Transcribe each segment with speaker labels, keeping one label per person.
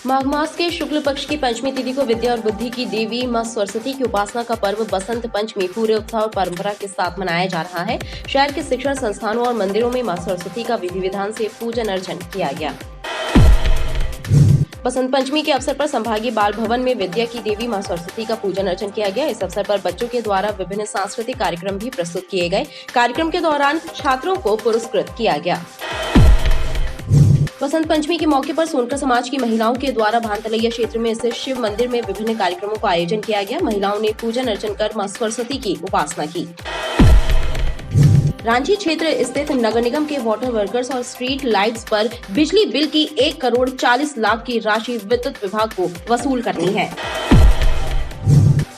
Speaker 1: माघ मास के शुक्ल पक्ष की पंचमी तिथि को विद्या और बुद्धि की देवी मां सरस्वती की उपासना का पर्व बसंत पंचमी पूरे उत्साह और परंपरा के साथ मनाया जा रहा है। शहर के शिक्षण संस्थानों और मंदिरों में मां सरस्वती का विधि विधान से पूजन अर्चन किया गया। बसंत पंचमी के अवसर पर संभागीय बाल भवन में विद्या की देवी मां सरस्वती का पूजन अर्चन किया गया। इस अवसर पर बच्चों के द्वारा विभिन्न सांस्कृतिक कार्यक्रम भी प्रस्तुत किए गए। कार्यक्रम के दौरान छात्रों को पुरस्कृत किया गया। बसंत पंचमी के मौके पर सोनकर समाज की महिलाओं के द्वारा भानतलैया क्षेत्र में स्थित शिव मंदिर में विभिन्न कार्यक्रमों का आयोजन किया गया। महिलाओं ने पूजन अर्चन कर मां सरस्वती की उपासना की। रांची क्षेत्र स्थित नगर निगम के वाटर वर्कर्स और स्ट्रीट लाइट्स पर बिजली बिल की 1,40,00,000 की राशि विद्युत विभाग को वसूल करनी है।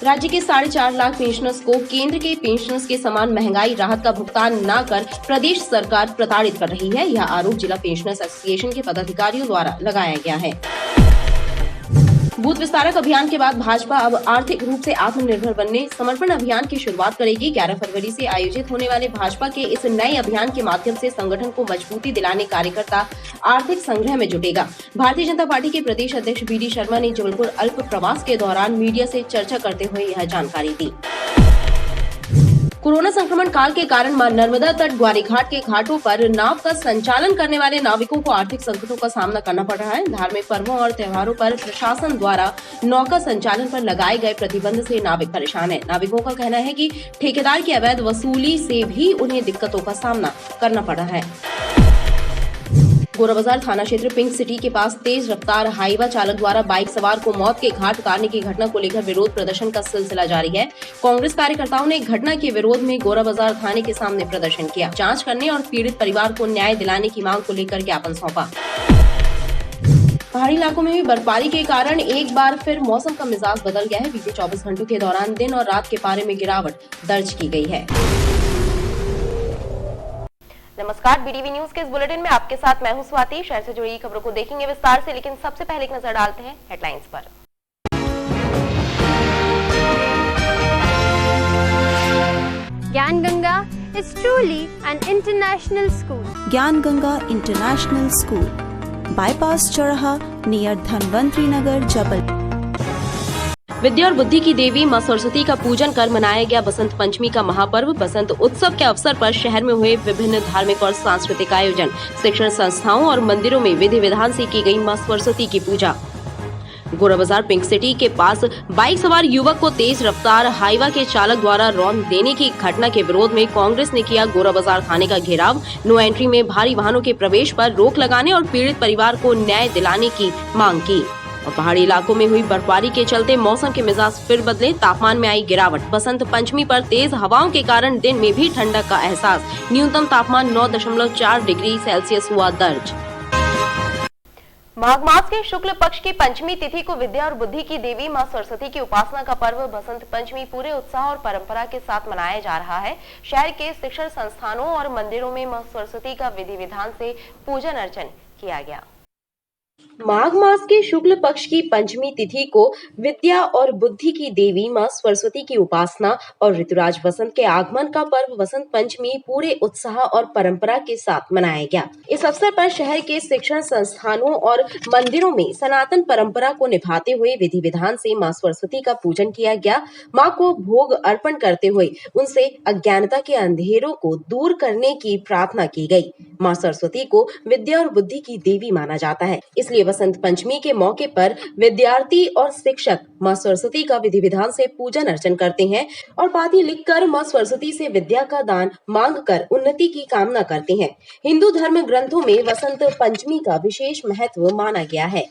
Speaker 1: राज्य के 4.5 लाख पेंशनर्स को केंद्र के पेंशनर्स के समान महंगाई राहत का भुगतान न कर प्रदेश सरकार प्रताड़ित कर रही है। यह आरोप जिला पेंशनर्स एसोसिएशन के पदाधिकारियों द्वारा लगाया गया है। बूथ विस्तारक अभियान के बाद भाजपा अब आर्थिक रूप से आत्मनिर्भर बनने समर्पण अभियान की शुरुआत करेगी। 11 फरवरी से आयोजित होने वाले भाजपा के इस नए अभियान के माध्यम से संगठन को मजबूती दिलाने कार्यकर्ता आर्थिक संग्रह में जुटेगा। भारतीय जनता पार्टी के प्रदेश अध्यक्ष बी.डी. शर्मा ने जबलपुर अल्प प्रवास के दौरान मीडिया से चर्चा करते हुए यह जानकारी दी। कोरोना संक्रमण काल के कारण मां नर्मदा तट ग्वारीघाट के घाटों पर नाव का संचालन करने वाले नाविकों को आर्थिक संकटों का सामना करना पड़ रहा है। धार्मिक पर्वों और त्योहारों पर प्रशासन द्वारा नौका संचालन पर लगाए गए प्रतिबंध से नाविक परेशान है। नाविकों का कहना है कि ठेकेदार की अवैध वसूली से भी उन्हें दिक्कतों का सामना करना पड़ रहा है। गोरा बाजार थाना क्षेत्र पिंक सिटी के पास तेज रफ्तार हाईवा चालक द्वारा बाइक सवार को मौत के घाट उतारने की घटना को लेकर विरोध प्रदर्शन का सिलसिला जारी है। कांग्रेस कार्यकर्ताओं ने घटना के विरोध में गोरा बाजार थाने के सामने प्रदर्शन किया। जांच करने और पीड़ित परिवार को न्याय दिलाने की मांग को लेकर ज्ञापन सौंपा। पहाड़ी इलाकों में हुई बर्फबारी के कारण एक बार फिर मौसम का मिजाज बदल गया है। बीते 24 घंटों के दौरान दिन और रात के पारे में गिरावट दर्ज की गई है। नमस्कार, बीडीवी न्यूज के इस बुलेटिन में आपके साथ मैं हूं स्वाति। शहर से जुड़ी खबरों को देखेंगे विस्तार से, लेकिन सबसे पहले एक नजर डालते हैं हेडलाइंस पर।
Speaker 2: ज्ञान Ganga is truly an international school.
Speaker 3: ज्ञान गंगा इंटरनेशनल स्कूल, बाईपास चौराहा नियर धनवंतरी नगर, जबलपुर।
Speaker 1: विद्या और बुद्धि की देवी मां सरस्वती का पूजन कर मनाया गया बसंत पंचमी का महापर्व। बसंत उत्सव के अवसर पर शहर में हुए विभिन्न धार्मिक और सांस्कृतिक आयोजन। शिक्षण संस्थाओं और मंदिरों में विधि विधान से की गई मां सरस्वती की पूजा। गोरा बाजार पिंक सिटी के पास बाइक सवार युवक को तेज रफ्तार हाईवा के चालक द्वारा रौंद देने की घटना के विरोध में कांग्रेस ने किया गोरा बाजार थाने का घेराव। नो एंट्री में भारी वाहनों के प्रवेश पर रोक लगाने और पीड़ित परिवार को न्याय दिलाने की मांग की। और पहाड़ी इलाकों में हुई बर्फबारी के चलते मौसम के मिजाज फिर बदले, तापमान में आई गिरावट। बसंत पंचमी पर तेज हवाओं के कारण दिन में भी ठंडक का एहसास। न्यूनतम तापमान 9.4 डिग्री सेल्सियस हुआ दर्ज। माघ मास के शुक्ल पक्ष की पंचमी तिथि को विद्या और बुद्धि की देवी मां सरस्वती की उपासना का पर्व बसंत पंचमी पूरे उत्साह और परंपरा के साथ मनाया जा रहा है। शहर के शिक्षण संस्थानों और मंदिरों में मां सरस्वती का विधि विधान से पूजन अर्चन किया गया। माघ मास के शुक्ल पक्ष की पंचमी तिथि को विद्या और बुद्धि की देवी मां सरस्वती की उपासना और ऋतुराज बसंत के आगमन का पर्व बसंत पंचमी पूरे उत्साह और परंपरा के साथ मनाया गया। इस अवसर पर शहर के शिक्षण संस्थानों और मंदिरों में सनातन परंपरा को निभाते हुए विधि विधान से मां सरस्वती का पूजन किया गया। मां को भोग अर्पण करते हुए उनसे अज्ञानता के अंधेरों को दूर करने की प्रार्थना की गई। मां सरस्वती को विद्या और बुद्धि की देवी माना जाता है, इसलिए बसंत पंचमी के मौके पर विद्यार्थी और शिक्षक मां सरस्वती का विधि विधान से पूजन अर्चन करते हैं और पाती लिखकर मां सरस्वती से विद्या का दान मांगकर उन्नति की कामना करते हैं। हिंदू धर्म ग्रंथों में बसंत पंचमी का विशेष महत्व माना गया है।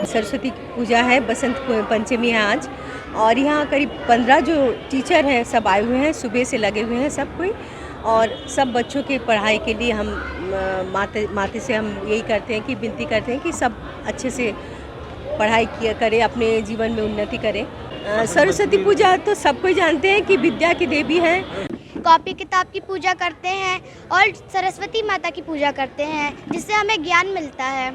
Speaker 4: सरस्वती की पूजा है, बसंत पंचमी है आज, और यहाँ करीब 15 जो टीचर हैं सब आए हुए हैं, सुबह से लगे हुए हैं सब कोई, और सब बच्चों की पढ़ाई के लिए हम माते से हम यही करते हैं कि विनती करते हैं कि सब अच्छे से पढ़ाई किया करें, अपने जीवन में उन्नति करें। सरस्वती पूजा तो सब कोई जानते हैं कि विद्या की देवी है।
Speaker 2: कॉपी किताब की पूजा करते हैं और सरस्वती माता की पूजा करते हैं, जिससे हमें ज्ञान मिलता है,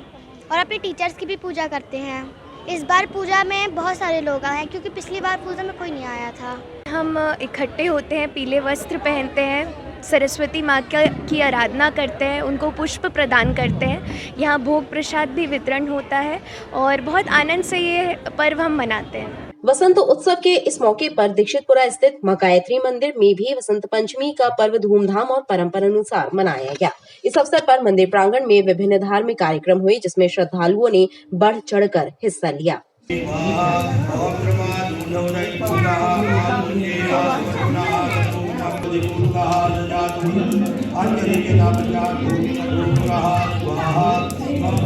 Speaker 2: और अपने टीचर्स की भी पूजा करते हैं। इस बार पूजा में बहुत सारे लोग आए हैं क्योंकि पिछली बार पूजा में कोई नहीं आया था।
Speaker 5: हम इकट्ठे होते हैं, पीले वस्त्र पहनते हैं, सरस्वती माँ की आराधना करते हैं, उनको पुष्प प्रदान करते हैं। यहाँ भोग प्रसाद भी वितरण होता है और बहुत आनंद से ये पर्व हम मनाते हैं।
Speaker 1: वसंत उत्सव के इस मौके पर दीक्षितपुरा स्थित मां गायत्री मंदिर में भी वसंत पंचमी का पर्व धूमधाम और परंपरा अनुसार मनाया गया। इस अवसर पर मंदिर प्रांगण में विभिन्न धार्मिक कार्यक्रम हुए, जिसमें श्रद्धालुओं ने बढ़ चढ़कर हिस्सा लिया।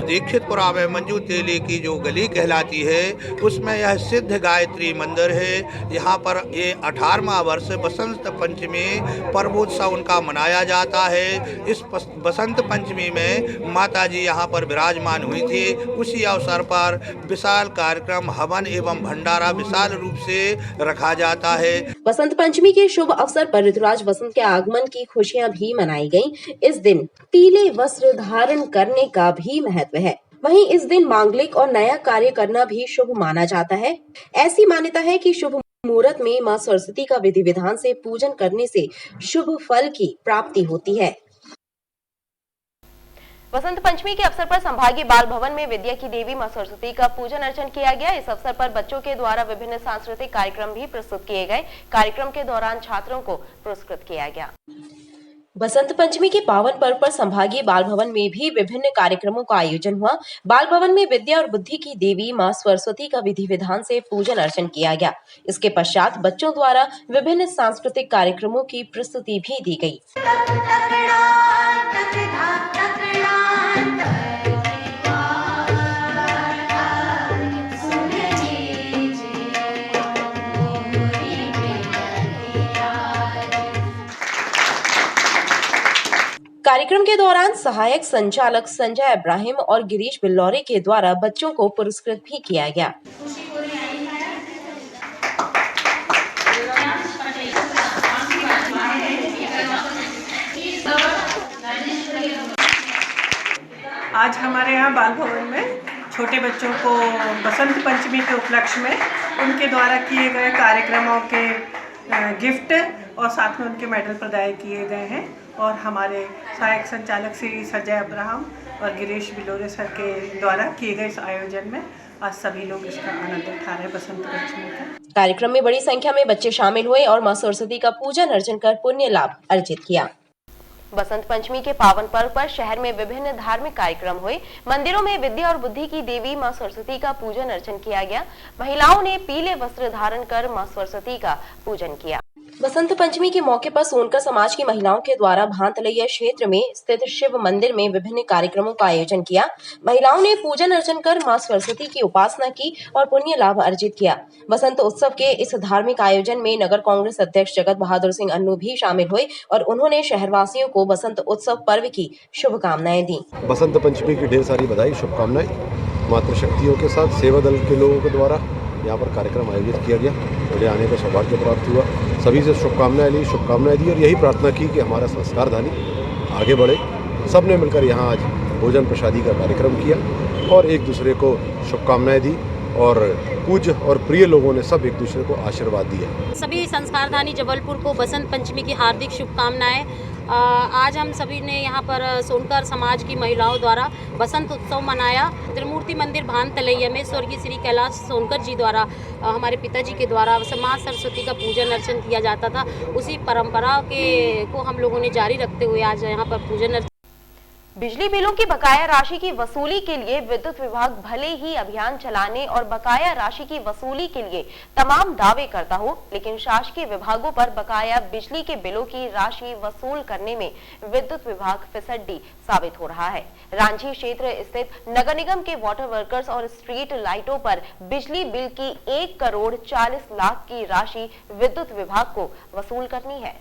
Speaker 6: दीक्षितपुरा में मंजू तेली की जो गली कहलाती है उसमें यह सिद्ध गायत्री मंदिर है। यहाँ पर ये 18वां वर्ष बसंत पंचमी पर्वोत्सव उनका मनाया जाता है। इस बसंत पंचमी में माता जी यहाँ पर विराजमान हुई थी। उसी अवसर पर विशाल कार्यक्रम हवन एवं भंडारा विशाल रूप से रखा जाता है।
Speaker 1: बसंत पंचमी के शुभ अवसर पर ऋतुराज वसंत के आगमन की खुशियां भी मनाई गईं। इस दिन पीले वस्त्र धारण करने का भी महत्व है। वहीं इस दिन मांगलिक और नया कार्य करना भी शुभ माना जाता है। ऐसी मान्यता है कि शुभ मुहूर्त में मां सरस्वती का विधि विधान से पूजन करने से शुभ फल की प्राप्ति होती है। वसंत पंचमी के अवसर पर संभागीय बाल भवन में विद्या की देवी मां सरस्वती का पूजन अर्चन किया गया। इस अवसर पर बच्चों के द्वारा विभिन्न सांस्कृतिक कार्यक्रम भी प्रस्तुत किए गए। कार्यक्रम के दौरान छात्रों को पुरस्कृत किया गया। बसंत पंचमी के पावन पर्व पर संभागीय बाल भवन में भी विभिन्न कार्यक्रमों का आयोजन हुआ। बाल भवन में विद्या और बुद्धि की देवी मां सरस्वती का विधि विधान से पूजन अर्चन किया गया। इसके पश्चात बच्चों द्वारा विभिन्न सांस्कृतिक कार्यक्रमों की प्रस्तुति भी दी गई। कार्यक्रम के दौरान सहायक संचालक संजय इब्राहिम और गिरीश बिल्लौरे के द्वारा बच्चों को पुरस्कृत भी किया गया।
Speaker 7: आज हमारे यहाँ बाल भवन में छोटे बच्चों को बसंत पंचमी के उपलक्ष्य में उनके द्वारा किए गए कार्यक्रमों के गिफ्ट और साथ में उनके मेडल प्रदान किए गए हैं। और हमारे सहायक संचालक श्री संजय अब्राहम और गिरीश बिलोरे सर के द्वारा किए गए इस आयोजन में आज सभी लोग इसका आनंद उठा रहे हैं बसंत पंचमी का।
Speaker 1: कार्यक्रम में बड़ी संख्या में बच्चे शामिल हुए और मां सरस्वती का पूजन अर्चन कर पुण्य लाभ अर्जित किया। बसंत पंचमी के पावन पर्व पर शहर में विभिन्न धार्मिक कार्यक्रम हुए। मंदिरों में विद्या और बुद्धि की देवी मां सरस्वती का पूजन अर्चन किया गया। महिलाओं ने पीले वस्त्र धारण कर मां सरस्वती का पूजन किया। बसंत पंचमी के मौके पर सोनकर समाज की महिलाओं के द्वारा भांतलैया क्षेत्र में स्थित शिव मंदिर में विभिन्न कार्यक्रमों का आयोजन किया। महिलाओं ने पूजन अर्चन कर मां सरस्वती की उपासना की और पुण्य लाभ अर्जित किया। बसंत उत्सव के इस धार्मिक आयोजन में नगर कांग्रेस अध्यक्ष जगत बहादुर सिंह अन्नू भी शामिल हुए और उन्होंने शहरवासियों को बसंत उत्सव पर्व की शुभकामनाएं दी।
Speaker 8: बसंत पंचमी की ढेर सारी बधाई, शुभकामनाएं। मातृशक्तियों के साथ सेवा दल के लोगों के द्वारा यहाँ पर कार्यक्रम आयोजित किया गया। मुझे आने का सौभाग्य प्राप्त हुआ। सभी से शुभकामनाएं ली, शुभकामनाएं दी और यही प्रार्थना की कि हमारा संस्कारधानी आगे बढ़े। सबने मिलकर यहाँ आज भोजन प्रसादी का कार्यक्रम किया और एक दूसरे को शुभकामनाएं दी और पूज्य और प्रिय लोगों ने सब एक दूसरे को आशीर्वाद दिया।
Speaker 9: सभी संस्कारधानी जबलपुर को बसंत पंचमी की हार्दिक शुभकामनाएं। आज हम सभी ने यहाँ पर सोनकर समाज की महिलाओं द्वारा बसंत उत्सव मनाया। त्रिमूर्ति मंदिर भानतलैया में स्वर्गीय श्री कैलाश सोनकर जी द्वारा हमारे पिताजी के द्वारा मां सरस्वती का पूजन अर्चन किया जाता था। उसी परंपरा को हम लोगों ने जारी रखते हुए आज यहाँ पर पूजन अर्चन।
Speaker 1: बिजली बिलों की बकाया राशि की वसूली के लिए विद्युत विभाग भले ही अभियान चलाने और बकाया राशि की वसूली के लिए तमाम दावे करता हो, लेकिन शासकीय विभागों पर बकाया बिजली के बिलों की राशि वसूल करने में विद्युत विभाग फिसड्डी साबित हो रहा है। रांझी क्षेत्र स्थित नगर निगम के वाटर वर्कर्स और स्ट्रीट लाइटों पर बिजली बिल की 1 करोड़ 40 लाख की राशि विद्युत विभाग को वसूल करनी है।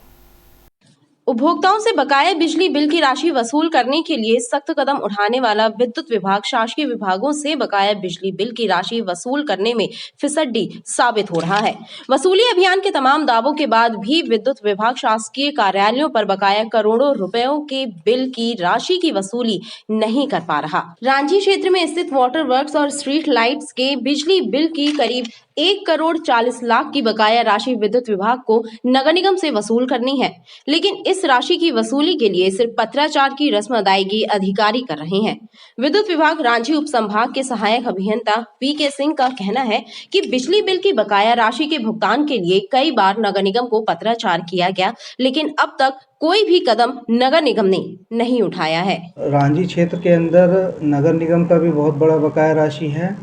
Speaker 1: उपभोक्ताओं से बकाया बिजली बिल की राशि वसूल करने के लिए सख्त कदम उठाने वाला विद्युत विभाग शासकीय विभागों से बकाया बिजली बिल की राशि वसूल करने में फिसड्डी साबित हो रहा है। वसूली अभियान के तमाम दावों के बाद भी विद्युत विभाग शासकीय कार्यालयों पर बकाया करोड़ों रुपयों के बिल की राशि की वसूली नहीं कर पा रहा। रांची क्षेत्र में स्थित वाटर वर्क्स और स्ट्रीट लाइट्स के बिजली बिल की करीब 1,40,00,000 की बकाया राशि विद्युत विभाग को नगर निगम से वसूल करनी है, लेकिन इस राशि की वसूली के लिए सिर्फ पत्राचार की रस्म अदायगी अधिकारी कर रहे हैं। विद्युत विभाग रांची उप संभाग के सहायक अभियंता पीके सिंह का कहना है कि बिजली बिल की बकाया राशि के भुगतान के लिए कई बार नगर निगम को पत्राचार किया गया, लेकिन अब तक कोई भी कदम नगर निगम ने नहीं उठाया है।
Speaker 10: रांची क्षेत्र के अंदर नगर निगम का भी बहुत बड़ा बकाया राशि है।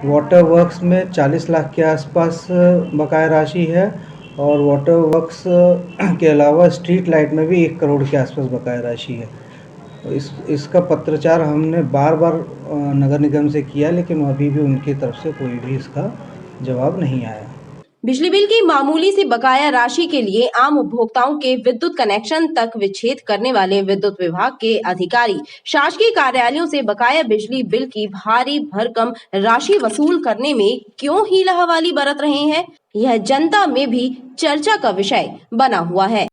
Speaker 10: वाटर वर्क्स में 40 लाख के आसपास बकाया राशि है और वाटर वर्क्स के अलावा स्ट्रीट लाइट में भी 1 करोड़ के आसपास बकाया राशि है। इसका पत्राचार हमने बार बार नगर निगम से किया, लेकिन अभी भी उनकी तरफ से कोई भी इसका जवाब नहीं आया।
Speaker 1: बिजली बिल की मामूली सी बकाया राशि के लिए आम उपभोक्ताओं के विद्युत कनेक्शन तक विच्छेद करने वाले विद्युत विभाग के अधिकारी शासकीय कार्यालयों से बकाया बिजली बिल की भारी भरकम राशि वसूल करने में क्यों हीला-हवाली बरत रहे हैं, यह जनता में भी चर्चा का विषय बना हुआ है।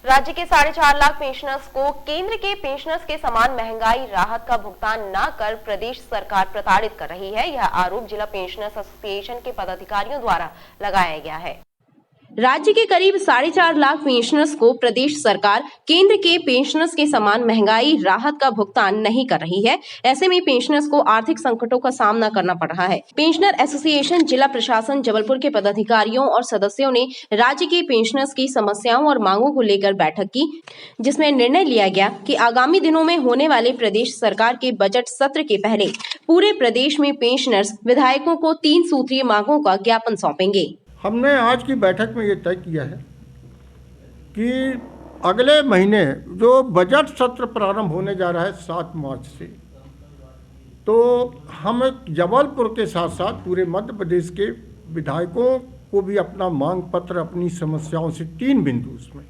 Speaker 1: राज्य के 4.5 लाख पेंशनर्स को केंद्र के पेंशनर्स के समान महंगाई राहत का भुगतान न कर प्रदेश सरकार प्रताड़ित कर रही है। यह आरोप जिला पेंशनर्स एसोसिएशन के पदाधिकारियों द्वारा लगाया गया है। राज्य के करीब 4.5 लाख पेंशनर्स को प्रदेश सरकार केंद्र के पेंशनर्स के समान महंगाई राहत का भुगतान नहीं कर रही है। ऐसे में पेंशनर्स को आर्थिक संकटों का सामना करना पड़ रहा है। पेंशनर एसोसिएशन जिला प्रशासन जबलपुर के पदाधिकारियों और सदस्यों ने राज्य के पेंशनर्स की समस्याओं और मांगों को लेकर बैठक की, जिसमें निर्णय लिया गया कि आगामी दिनों में होने वाले प्रदेश सरकार के बजट सत्र के पहले पूरे प्रदेश में पेंशनर्स विधायकों को 3 सूत्रीय मांगों का ज्ञापन सौंपेंगे।
Speaker 11: हमने आज की बैठक में ये तय किया है कि अगले महीने जो बजट सत्र प्रारंभ होने जा रहा है 7 मार्च से, तो हम जबलपुर के साथ साथ पूरे मध्य प्रदेश के विधायकों को भी अपना मांग पत्र, अपनी समस्याओं से 3 बिंदु उसमें,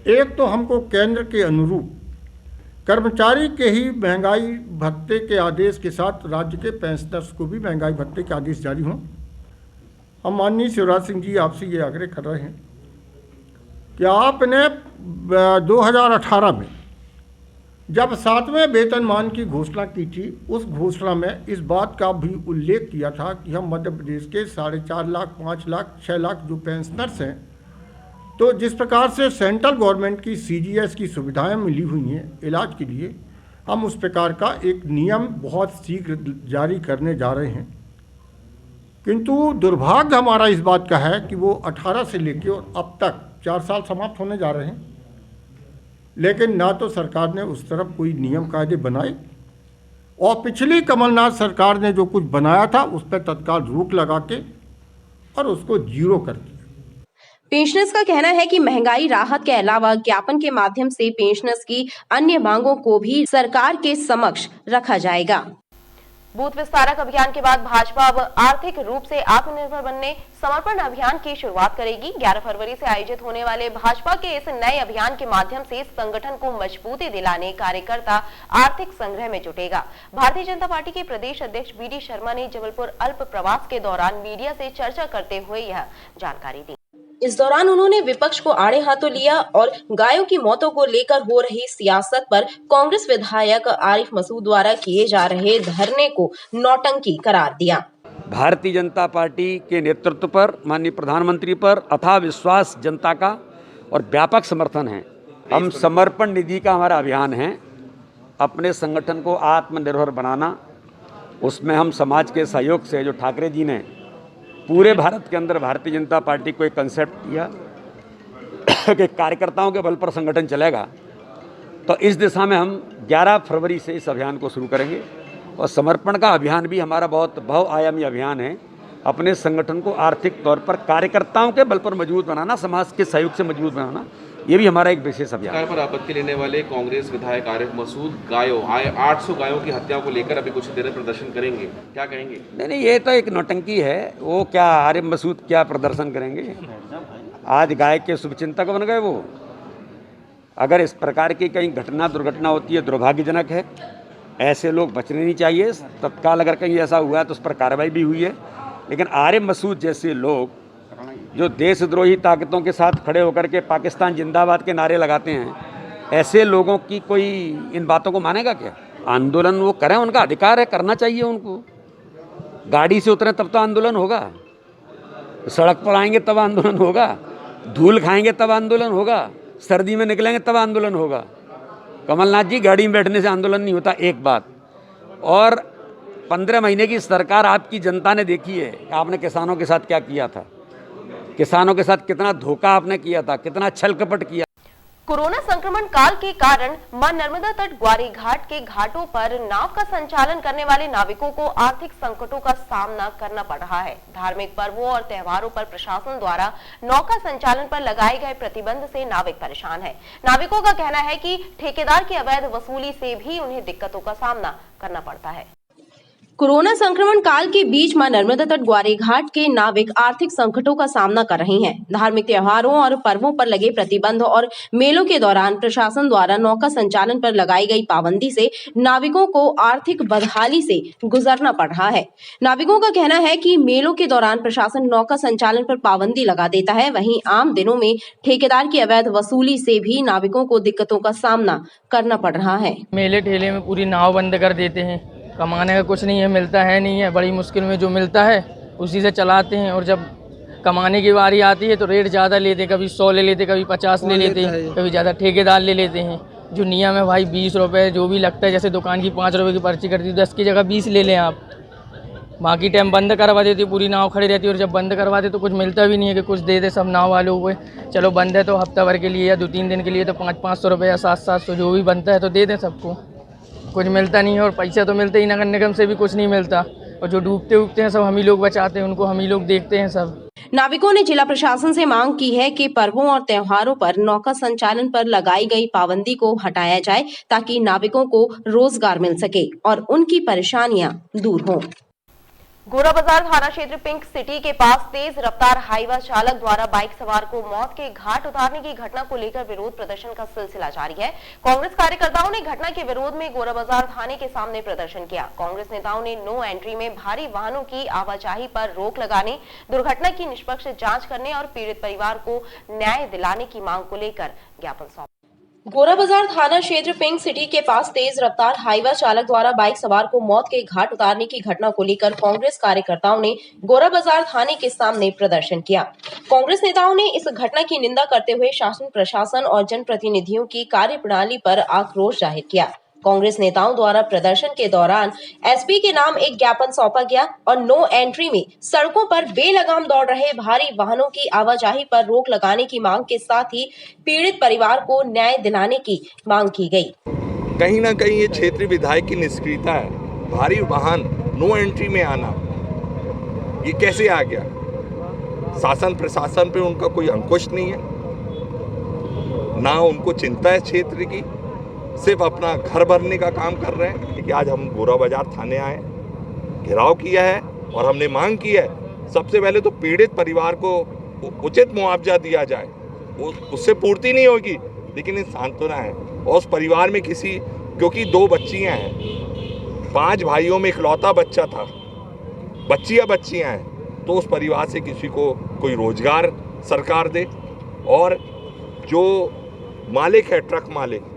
Speaker 11: एक तो हमको केंद्र के अनुरूप कर्मचारी के ही महंगाई भत्ते के आदेश के साथ राज्य के पेंशनर्स को भी महंगाई भत्ते के आदेश जारी हों। हम माननीय शिवराज सिंह जी आपसे ये आग्रह कर रहे हैं कि आपने 2018 में जब 7वें वेतनमान की घोषणा की थी, उस घोषणा में इस बात का भी उल्लेख किया था कि हम मध्य प्रदेश के 4.5 लाख, 5 लाख, 6 लाख जो पेंशनर्स हैं, तो जिस प्रकार से सेंट्रल गवर्नमेंट की CGS की सुविधाएं मिली हुई हैं इलाज के लिए, हम उस प्रकार का एक नियम बहुत शीघ्र जारी करने जा रहे हैं। किंतु दुर्भाग्य हमारा इस बात का है कि वो 18 से लेकर और अब तक 4 साल समाप्त होने जा रहे हैं, लेकिन ना तो सरकार ने उस तरफ कोई नियम कायदे बनाए, और पिछली कमलनाथ सरकार ने जो कुछ बनाया था उस पर तत्काल रोक लगा के और उसको जीरो कर दिया।
Speaker 1: पेंशनर्स का कहना है कि महंगाई राहत के अलावा ज्ञापन के माध्यम से पेंशनर्स की अन्य मांगों को भी सरकार के समक्ष रखा जाएगा। बूथ विस्तारक अभियान के बाद भाजपा अब आर्थिक रूप से आत्मनिर्भर बनने समर्पण अभियान की शुरुआत करेगी। 11 फरवरी से आयोजित होने वाले भाजपा के इस नए अभियान के माध्यम से संगठन को मजबूती दिलाने कार्यकर्ता आर्थिक संग्रह में जुटेगा। भारतीय जनता पार्टी के प्रदेश अध्यक्ष BD शर्मा ने जबलपुर अल्प प्रवास के दौरान मीडिया से चर्चा करते हुए यह जानकारी दी। इस दौरान उन्होंने विपक्ष को आड़े हाथों लिया और गायों की मौतों को लेकर हो रही सियासत पर कांग्रेस विधायक आरिफ मसूद द्वारा किए जा रहे धरने को नौटंकी करार दिया।
Speaker 12: भारतीय जनता पार्टी के नेतृत्व पर, माननीय प्रधानमंत्री पर अथाह विश्वास जनता का और व्यापक समर्थन है। हम समर्पण निधि का हमारा अभियान है, अपने संगठन को आत्मनिर्भर बनाना। उसमें हम समाज के सहयोग से, जो ठाकरे जी ने पूरे भारत के अंदर भारतीय जनता पार्टी को एक कंसेप्ट दिया कि कार्यकर्ताओं के बल पर संगठन चलेगा, तो इस दिशा में हम 11 फरवरी से इस अभियान को शुरू करेंगे। और समर्पण का अभियान भी हमारा बहुत बहुआयामी अभियान है। अपने संगठन को आर्थिक तौर पर कार्यकर्ताओं के बल पर मजबूत बनाना, समाज के सहयोग से मजबूत बनाना, ये भी हमारा एक विशेष अभियान है।
Speaker 13: पर आपत्ति लेने वाले कांग्रेस विधायक आरिफ मसूद 800 गायों की हत्या को लेकर अभी कुछ देर प्रदर्शन करेंगे, क्या कहेंगे?
Speaker 12: नहीं, ये तो एक नौटंकी है। वो क्या आरिफ मसूद क्या प्रदर्शन करेंगे? आज गाय के शुभचिंतक बन गए वो। अगर इस प्रकार की कहीं घटना दुर्घटना होती है दुर्भाग्यजनक है, ऐसे लोग बचने नहीं चाहिए। तत्काल अगर कहीं ऐसा हुआ है तो उस पर कार्रवाई भी हुई है, लेकिन आरिफ मसूद जैसे लोग जो देशद्रोही ताकतों के साथ खड़े होकर के पाकिस्तान जिंदाबाद के नारे लगाते हैं, ऐसे लोगों की कोई इन बातों को मानेगा क्या? आंदोलन वो करें, उनका अधिकार है, करना चाहिए उनको। गाड़ी से उतरें तब तो आंदोलन होगा, सड़क पर आएंगे तब आंदोलन होगा, धूल खाएंगे तब आंदोलन होगा, सर्दी में निकलेंगे तब आंदोलन होगा। कमलनाथ जी, गाड़ी में बैठने से आंदोलन नहीं होता, एक बात। और 15 महीने की सरकार आपकी जनता ने देखी है, आपने किसानों के साथ क्या किया था, किसानों के साथ कितना धोखा आपने किया था, कितना छल कपट किया।
Speaker 1: कोरोना संक्रमण काल के कारण मां नर्मदा तट ग्वारी घाट के घाटों पर नाव का संचालन करने वाले नाविकों को आर्थिक संकटों का सामना करना पड़ रहा है। धार्मिक पर्वों और त्योहारों पर प्रशासन द्वारा नौका संचालन पर लगाए गए प्रतिबंध से नाविक परेशान है। नाविकों का कहना है कि ठेकेदार की अवैध वसूली से भी उन्हें दिक्कतों का सामना करना पड़ता है।
Speaker 14: कोरोना संक्रमण काल के बीच मां नर्मदा तट ग्वारी घाट के नाविक आर्थिक संकटों का सामना कर रहे हैं। धार्मिक त्योहारों और पर्वों पर लगे प्रतिबंध और मेलों के दौरान प्रशासन द्वारा नौका संचालन पर लगाई गई पाबंदी से नाविकों को आर्थिक बदहाली से गुजरना पड़ रहा है। नाविकों का कहना है कि मेलों के दौरान प्रशासन नौका संचालन पर पाबंदी लगा देता है, वहीं आम दिनों में ठेकेदार की अवैध वसूली से भी नाविकों को दिक्कतों का सामना करना पड़ रहा है।
Speaker 15: मेले ठेले में पूरी नाव बंद कर देते हैं, कमाने का कुछ नहीं है, मिलता है नहीं है, बड़ी मुश्किल में जो मिलता है उसी से चलाते हैं। और जब कमाने की बारी आती है तो रेट ज़्यादा लेते, कभी 100 ले लेते, कभी 50 ले लेते, कभी ज़्यादा ठेकेदार ले लेते हैं। जो नियम है भाई 20 रुपये जो भी लगता है, जैसे दुकान की 5 रुपये की पर्ची करती है, 10 की जगह 20 ले लें आप। बाकी टाइम बंद करवा देती, पूरी नाव खड़ी रहती है, और जब बंद करवाते तो कुछ मिलता भी नहीं है कि कुछ दे दे सब नाव वालों को। चलो बंद है तो हफ्ता भर के लिए या 2-3 दिन के लिए तो 500-500 रुपये या 700-700 जो भी बनता है तो दे दें सबको। कुछ मिलता नहीं है, और पैसा तो मिलता ही नगर निगम से भी कुछ नहीं मिलता, और जो डूबते उगते हैं सब हम ही लोग बचाते हैं, उनको हम ही लोग देखते हैं सब।
Speaker 14: नाविकों ने जिला प्रशासन से मांग की है कि पर्वों और त्योहारों पर नौका संचालन पर लगाई गई पाबंदी को हटाया जाए ताकि नाविकों को रोजगार मिल सके और उनकी परेशानियां दूर हों।
Speaker 1: गोरा बाजार थाना क्षेत्र पिंक सिटी के पास तेज रफ्तार हाईवा चालक द्वारा बाइक सवार को मौत के घाट उतारने की घटना को लेकर विरोध प्रदर्शन का सिलसिला जारी है। कांग्रेस कार्यकर्ताओं ने घटना के विरोध में गोरा बाजार थाने के सामने प्रदर्शन किया। कांग्रेस नेताओं ने नो एंट्री में भारी वाहनों की आवाजाही पर रोक लगाने, दुर्घटना की निष्पक्ष जाँच करने और पीड़ित परिवार को न्याय दिलाने की मांग को लेकर ज्ञापन सौंपा।
Speaker 14: गोरा बाजार थाना क्षेत्र पिंक सिटी के पास तेज रफ्तार हाईवा चालक द्वारा बाइक सवार को मौत के घाट उतारने की घटना को लेकर कांग्रेस कार्यकर्ताओं ने गोरा बाजार थाने के सामने प्रदर्शन किया। कांग्रेस नेताओं ने इस घटना की निंदा करते हुए शासन प्रशासन और जनप्रतिनिधियों की कार्यप्रणाली पर आक्रोश जाहिर किया। कांग्रेस नेताओं द्वारा प्रदर्शन के दौरान एसपी के नाम एक ज्ञापन सौंपा गया और नो एंट्री में सड़कों पर बेलगाम दौड़ रहे भारी वाहनों की आवाजाही पर रोक लगाने की मांग के साथ ही पीड़ित परिवार को न्याय दिलाने की मांग की गई।
Speaker 6: कहीं ना कहीं ये क्षेत्रीय विधायक की निष्क्रियता है। भारी वाहन नो एंट्री में आना ये कैसे आ गया? शासन प्रशासन पे उनका कोई अंकुश नहीं है, ना उनको चिंता है क्षेत्र की, सिर्फ अपना घर भरने का काम कर रहे हैं। कि आज हम गोरा बाजार थाने आए, घेराव किया है और हमने मांग की है सबसे पहले तो पीड़ित परिवार को उचित मुआवजा दिया जाए। उससे पूर्ति नहीं होगी लेकिन ये सांत्वना है। और उस परिवार में किसी, क्योंकि 2 बच्चियां हैं, 5 भाइयों में इकलौता बच्चा था, बच्चियां हैं, तो उस परिवार से किसी को कोई रोजगार सरकार दे। और जो मालिक है, ट्रक मालिक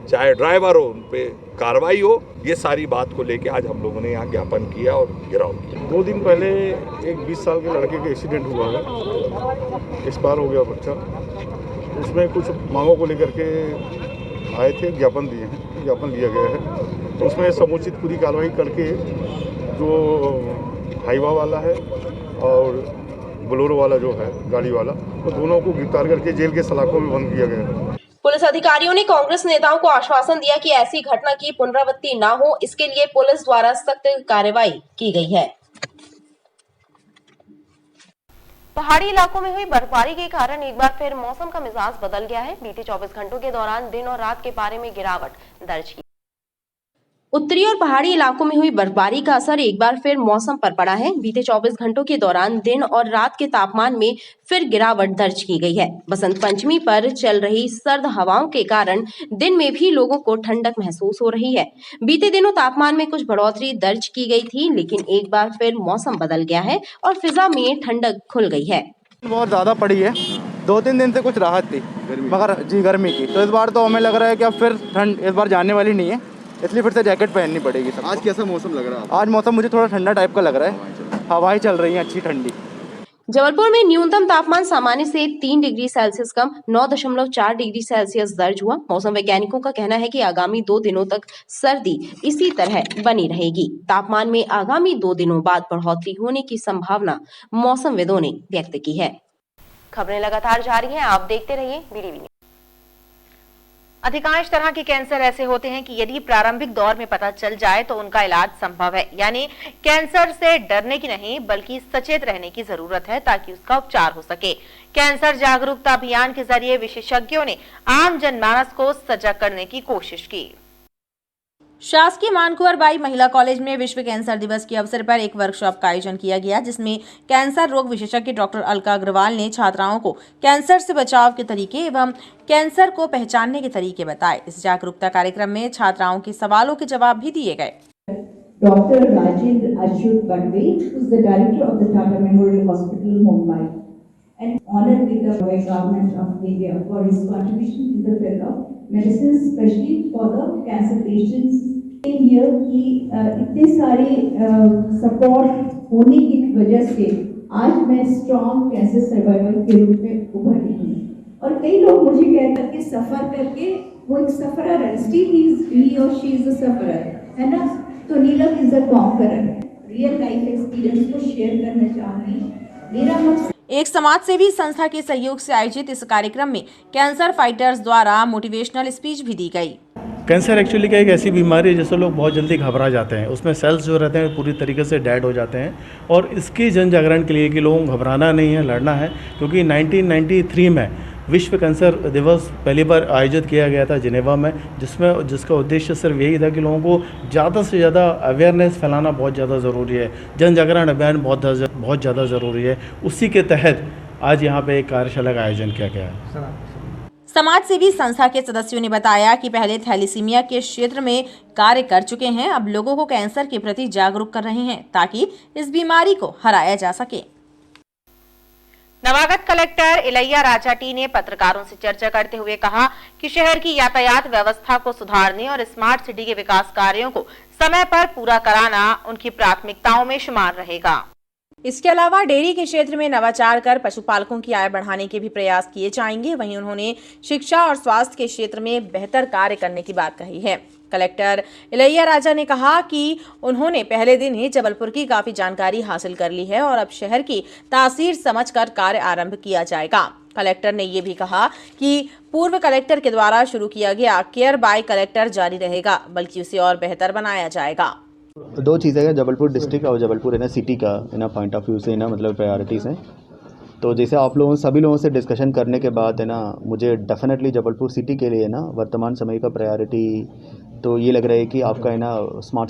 Speaker 6: चाहे ड्राइवर हो, उन पे कार्रवाई हो। ये सारी बात को लेके आज हम लोगों ने यहाँ ज्ञापन किया और घेराव किया।
Speaker 16: 2 दिन पहले एक 20 साल के लड़के का एक्सीडेंट हुआ है, एक्सपायर हो गया बच्चा। उसमें कुछ मांगों को लेकर के आए थे, ज्ञापन दिए हैं, ज्ञापन दिया गया है। तो उसमें समुचित पूरी कार्रवाई करके जो हाईवा वाला है और बोलेरो वाला जो है गाड़ी वाला, तो दोनों को गिरफ्तार करके जेल के सलाखों में बंद किया गया है।
Speaker 14: पुलिस अधिकारियों ने कांग्रेस नेताओं को आश्वासन दिया कि ऐसी घटना की पुनरावृत्ति न हो, इसके लिए पुलिस द्वारा सख्त कार्रवाई की गई है।
Speaker 1: पहाड़ी इलाकों में हुई बर्फबारी के कारण एक बार फिर मौसम का मिजाज बदल गया है। बीते 24 घंटों के दौरान दिन और रात के पारे में गिरावट दर्ज की।
Speaker 14: उत्तरी और पहाड़ी इलाकों में हुई बर्फबारी का असर एक बार फिर मौसम पर पड़ा है। बीते 24 घंटों के दौरान दिन और रात के तापमान में फिर गिरावट दर्ज की गई है। बसंत पंचमी पर चल रही सर्द हवाओं के कारण दिन में भी लोगों को ठंडक महसूस हो रही है। बीते दिनों तापमान में कुछ बढ़ोतरी दर्ज की गई थी, लेकिन एक बार फिर मौसम बदल गया है और फिजा में ठंडक खुल गई है।
Speaker 17: बहुत ज़्यादा पड़ी है, 2-3 दिन से कुछ राहत थी मगर गर्मी की, तो इस बार तो हमें लग रहा है कि अब फिर ठंड इस बार जाने वाली नहीं है, इसलिए फिर से जैकेट पहननी पड़ेगी।
Speaker 16: आज कैसा मौसम लग रहा है?
Speaker 17: आज मौसम मुझे थोड़ा ठंडा टाइप का लग रहा है, हवाएं चल रही हैं अच्छी ठंडी।
Speaker 14: जबलपुर में न्यूनतम तापमान सामान्य से 3 डिग्री सेल्सियस कम 9.4 डिग्री सेल्सियस दर्ज हुआ। मौसम वैज्ञानिकों का कहना है कि आगामी 2 दिनों तक सर्दी इसी तरह बनी रहेगी। तापमान में आगामी 2 दिनों बाद बढ़ोतरी होने की संभावना मौसमविदों ने व्यक्त की है।
Speaker 1: खबरें लगातार जारी हैं, आप देखते रहिए BDV। अधिकांश तरह के कैंसर ऐसे होते हैं कि यदि प्रारंभिक दौर में पता चल जाए तो उनका इलाज संभव है। यानी कैंसर से डरने की नहीं बल्कि सचेत रहने की जरूरत है ताकि उसका उपचार हो सके। कैंसर जागरूकता अभियान के जरिए विशेषज्ञों ने आम जनमानस को सजग करने की कोशिश की।
Speaker 18: शासकीय मानकुंवर बाई महिला कॉलेज में विश्व कैंसर दिवस के अवसर पर एक वर्कशॉप का आयोजन किया गया, जिसमें कैंसर रोग विशेषज्ञ डॉक्टर अलका अग्रवाल ने छात्राओं को कैंसर से बचाव के तरीके एवं कैंसर को पहचानने के तरीके बताए। इस जागरूकता कार्यक्रम में छात्राओं के सवालों के जवाब भी दिए गए।
Speaker 19: डॉक्टर राजेंद्र अच्युत बड़वे, who is the director of the Tata Memorial Hospital, Mumbai, and honored with the government of India for his contribution in the field of medicine, especially for the cancer patients. Here कि इतने सारे support होने की वजह से आज मैं strong cancer survival के रूप में उभरी हूँ। और कई लोग मुझे कहते हैं कि सफर करके वो एक सफरर है, स्टिल ही और शी इज अ सफरर, है ना। तो Neelam is a conqueror, real life experience को शेयर करना चाहूँगी। मेरा मकसद
Speaker 18: एक समाज सेवी संस्था के सहयोग से आयोजित इस कार्यक्रम में कैंसर फाइटर्स द्वारा मोटिवेशनल स्पीच भी दी गई।
Speaker 20: कैंसर एक्चुअली क्या एक ऐसी बीमारी है जिससे लोग बहुत जल्दी घबरा जाते हैं, उसमें सेल्स जो रहते हैं पूरी तरीके से डेड हो जाते हैं। और इसकी जन जागरण के लिए कि लोगों को घबराना नहीं है, लड़ना है, क्योंकि 1993 में विश्व कैंसर दिवस पहली बार आयोजित किया गया था जिनेवा में, जिसका उद्देश्य सिर्फ यही था कि लोगों को ज़्यादा से ज़्यादा अवेयरनेस फैलाना बहुत ज़्यादा ज़रूरी है, जन जागरण अभियान बहुत ज़्यादा ज़रूरी है। उसी के तहत आज यहाँ पे एक कार्यशाला का आयोजन किया गया है।
Speaker 18: समाज सेवी संस्था के सदस्यों ने बताया कि पहले थैलीसीमिया के क्षेत्र में कार्य कर चुके हैं, अब लोगों को कैंसर के प्रति जागरूक कर रहे हैं ताकि इस बीमारी को हराया जा सके।
Speaker 1: नवागत कलेक्टर इलैया राजाटी ने पत्रकारों से चर्चा करते हुए कहा कि शहर की यातायात व्यवस्था को सुधारने और स्मार्ट सिटी के विकास कार्यों को समय पर पूरा कराना उनकी प्राथमिकताओं में शुमार रहेगा।
Speaker 18: इसके अलावा डेयरी के क्षेत्र में नवाचार कर पशुपालकों की आय बढ़ाने के भी प्रयास किए जाएंगे। वहीं उन्होंने शिक्षा और स्वास्थ्य के क्षेत्र में बेहतर कार्य करने की बात कही है। कलेक्टर इलैया राजा ने कहा कि उन्होंने पहले दिन ही जबलपुर की काफी जानकारी हासिल कर ली है और अब शहर की तासीर समझकर कार्य आरंभ किया जाएगा। कलेक्टर ने ये भी कहा कि पूर्व कलेक्टर के द्वारा शुरू किया गया केयर बाय कलेक्टर जारी रहेगा, बल्कि उसे और बेहतर बनाया जाएगा।
Speaker 21: दो चीज़ें हैं, जबलपुर डिस्ट्रिक्ट और जबलपुर सिटी का पॉइंट ऑफ व्यू से मतलब प्रायोरिटीज़ हैं। तो जैसे आप लोगों सभी लोगों से डिस्कशन करने के बाद मुझे डेफिनेटली जबलपुर सिटी के लिए वर्तमान समय का प्रायोरिटी तो ये लग रहा है कि आपका स्मार्ट